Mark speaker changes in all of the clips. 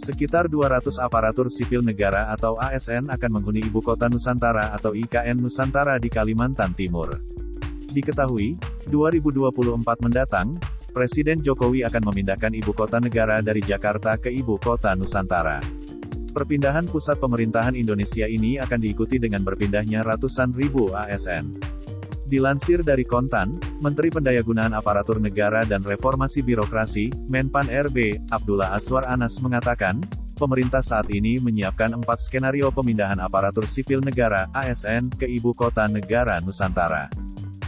Speaker 1: Sekitar 200 aparatur sipil negara atau ASN akan menghuni Ibu Kota Nusantara atau IKN Nusantara di Kalimantan Timur. Diketahui, 2024 mendatang, Presiden Jokowi akan memindahkan Ibu Kota Negara dari Jakarta ke Ibu Kota Nusantara. Perpindahan pusat pemerintahan Indonesia ini akan diikuti dengan berpindahnya ratusan ribu ASN. Dilansir dari Kontan, Menteri Pendayagunaan Aparatur Negara dan Reformasi Birokrasi, Menpan RB, Abdullah Azwar Anas mengatakan, pemerintah saat ini menyiapkan 4 skenario pemindahan aparatur sipil negara, ASN, ke Ibu Kota Negara Nusantara.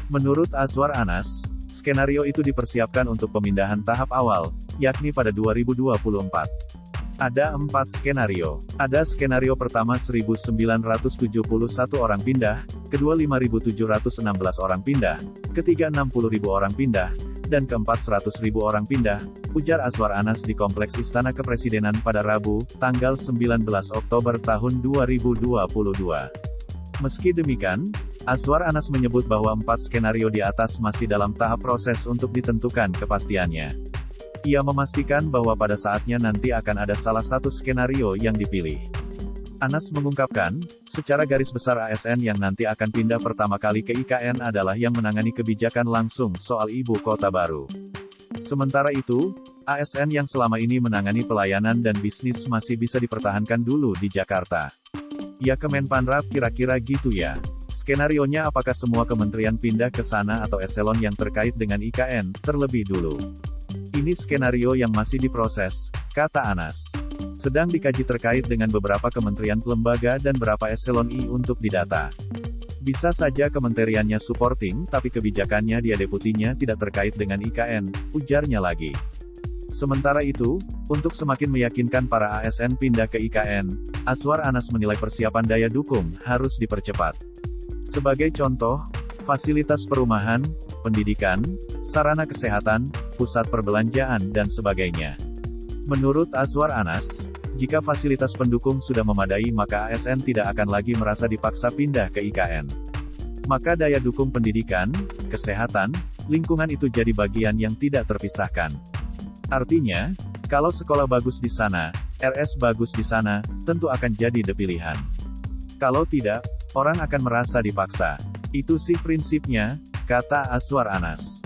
Speaker 1: Menurut Azwar Anas, skenario itu dipersiapkan untuk pemindahan tahap awal, yakni pada 2024. Ada 4 skenario. Ada skenario pertama 1.971 orang pindah, kedua 5.716 orang pindah, ketiga 60.000 orang pindah, dan keempat 100.000 orang pindah, ujar Azwar Anas di Kompleks Istana Kepresidenan pada Rabu, tanggal 19 Oktober tahun 2022. Meski demikian, Azwar Anas menyebut bahwa 4 skenario di atas masih dalam tahap proses untuk ditentukan kepastiannya. Ia memastikan bahwa pada saatnya nanti akan ada salah satu skenario yang dipilih. Anas mengungkapkan, secara garis besar ASN yang nanti akan pindah pertama kali ke IKN adalah yang menangani kebijakan langsung soal ibu kota baru. Sementara itu, ASN yang selama ini menangani pelayanan dan bisnis masih bisa dipertahankan dulu di Jakarta. Ya Kemenpanrab kira-kira gitu ya. Skenarionya apakah semua kementerian pindah ke sana atau eselon yang terkait dengan IKN, terlebih dulu. Ini skenario yang masih diproses, kata Anas. Sedang dikaji terkait dengan beberapa kementerian lembaga dan beberapa eselon I untuk didata. Bisa saja kementeriannya supporting tapi kebijakannya dia deputinya tidak terkait dengan IKN, ujarnya lagi. Sementara itu, untuk semakin meyakinkan para ASN pindah ke IKN, Azwar Anas menilai persiapan daya dukung harus dipercepat. Sebagai contoh, fasilitas perumahan, pendidikan, sarana kesehatan, pusat perbelanjaan dan sebagainya. Menurut Azwar Anas, jika fasilitas pendukung sudah memadai maka ASN tidak akan lagi merasa dipaksa pindah ke IKN. Maka daya dukung pendidikan, kesehatan, lingkungan itu jadi bagian yang tidak terpisahkan. Artinya, kalau sekolah bagus di sana, RS bagus di sana, tentu akan jadi pilihan. Kalau tidak, orang akan merasa dipaksa. Itu sih prinsipnya, kata Azwar Anas.